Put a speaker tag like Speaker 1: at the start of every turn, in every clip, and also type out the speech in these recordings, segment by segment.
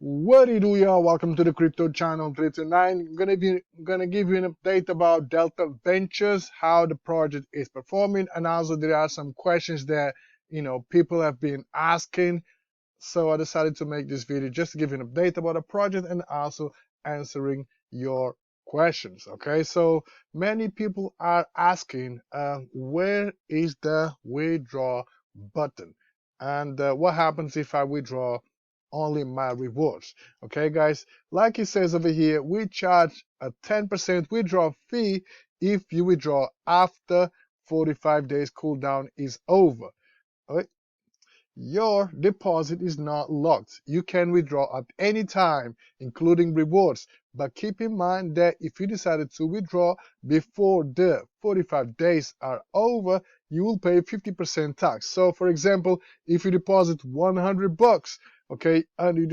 Speaker 1: What do you do, y'all? Welcome to the crypto channel 329. I'm gonna give you an update about Delta Ventures, how the project is performing, and also there are some questions that people have been asking. So I decided to make this video just to give you an update about the project and also answering your questions. Okay, so many people are asking, where is the withdraw button, and what happens if I withdraw only my rewards? Okay, guys, like it says over here, we charge a 10% withdrawal fee if you withdraw after 45 days cooldown is over. Okay? Your deposit is not locked. You can withdraw at any time, including rewards. But keep in mind that if you decided to withdraw before the 45 days are over, you will pay 50% tax. So, for example, if you deposit 100 bucks, okay, and you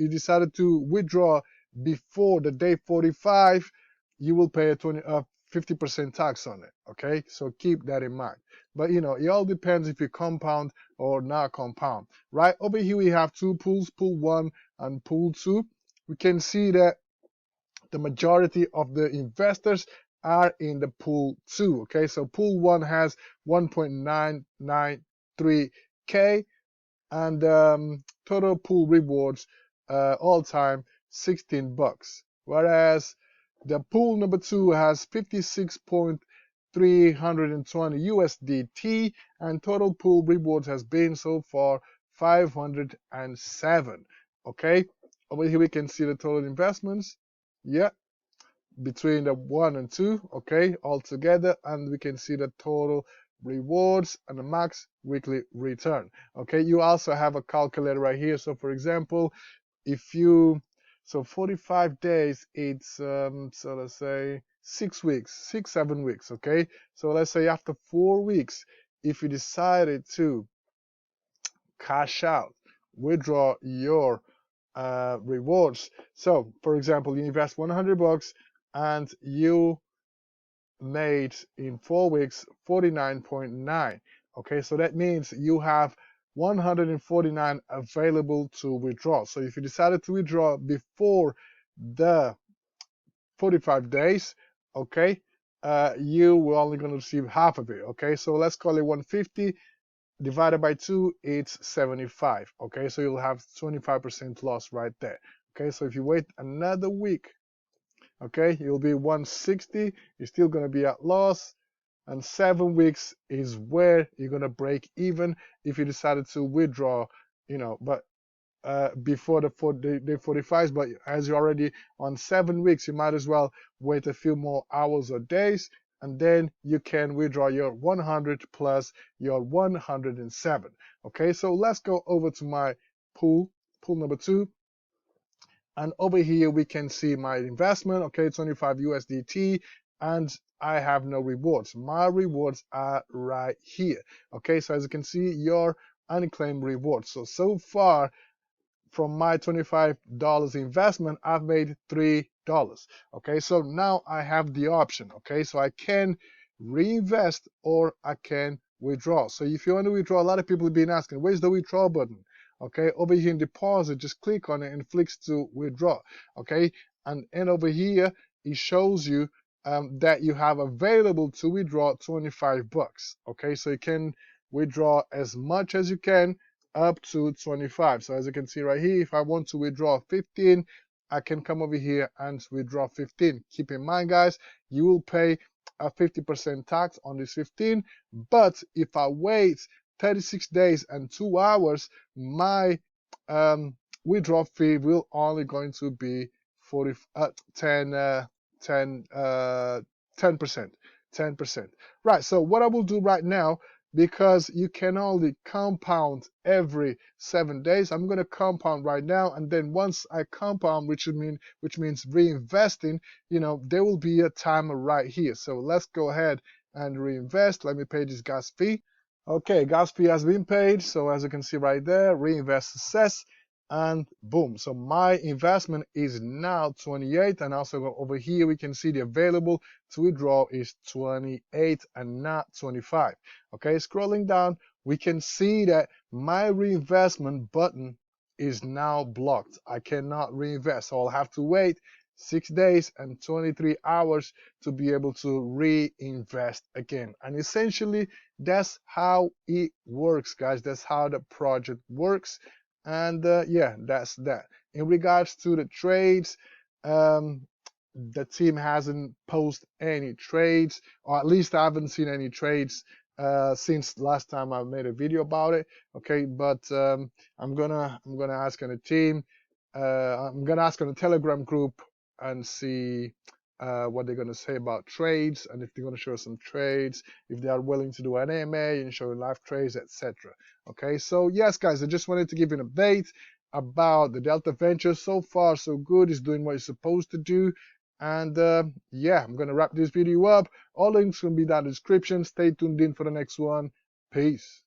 Speaker 1: decided to withdraw before the day 45, you will pay a 50% tax on it. Okay, so keep that in mind. But it all depends if you compound or not compound. Right over here we have two pools, pool 1 and pool 2. We can see that the majority of the investors are in the pool 2. Okay, so pool 1 has 1.993k and total pool rewards all time 16 bucks, whereas the pool number 2 has 56.320 USDT and total pool rewards has been so far 507. Okay, over here we can see the total investments, yeah, between the 1 and 2, okay, all together, and we can see the total rewards and the max weekly return. Okay, you also have a calculator right here. So for example, if you 45 days, it's so let's say 6 weeks, 7 weeks. Okay, so let's say after 4 weeks, if you decided to cash out, withdraw your rewards. So for example, you invest 100 bucks and you made in 4 weeks 49.9. Okay, so that means you have 149 available to withdraw. So if you decided to withdraw before the 45 days, okay, you were only going to receive half of it. Okay, so let's call it 150 divided by 2, it's 75. Okay, so you'll have 25% loss right there. Okay, so if you wait another week, okay, you'll be 160. You're still going to be at loss, and 7 weeks is where you're going to break even if you decided to withdraw, but before the day 45. But as you're already on 7 weeks, you might as well wait a few more hours or days, and then you can withdraw your 100 plus your 107. Okay, so let's go over to my pool number 2. And over here we can see my investment, okay, 25 USDT, and I have no rewards. My rewards are right here. Okay, so as you can see, your unclaimed rewards. So far from my $25 investment, I've made $3. Okay, so now I have the option. Okay, so I can reinvest or I can withdraw. So if you want to withdraw, a lot of people have been asking, where's the withdraw button? Okay, over here in deposit, just click on it and flicks to withdraw. Okay, and over here it shows you that you have available to withdraw 25 bucks. Okay, so you can withdraw as much as you can up to 25. So as you can see right here, if I want to withdraw 15, I can come over here and withdraw 15. Keep in mind, guys, you will pay a 50% tax on this 15, but if I wait 36 days and 2 hours, my withdrawal fee will only going to be 10%. 10%. Right, so what I will do right now, because you can only compound every 7 days, I'm going to compound right now, and then once I compound, which means reinvesting, there will be a timer right here. So let's go ahead and reinvest. Let me pay this gas fee. Okay, gas fee has been paid. So as you can see right there, reinvest success, and boom. So my investment is now 28, and also over here we can see the available to withdraw is 28 and not 25. Okay, scrolling down, we can see that my reinvestment button is now blocked. I cannot reinvest, so I'll have to wait 6 days and 23 hours to be able to reinvest again. And essentially, that's how it works, guys. That's how the project works. And yeah, that's that. In regards to the trades, the team hasn't posted any trades, or at least I haven't seen any trades since last time I made a video about it. Okay, but I'm gonna ask on the team. I'm gonna ask on the Telegram group and see what they're gonna say about trades, and if they're gonna show some trades, if they are willing to do an AMA and show live trades, etc. Okay, so yes, guys, I just wanted to give you an update about the Delta Venture. So far, so good. It's doing what it's supposed to do. And yeah, I'm gonna wrap this video up. All links will be down in the description. Stay tuned in for the next one. Peace.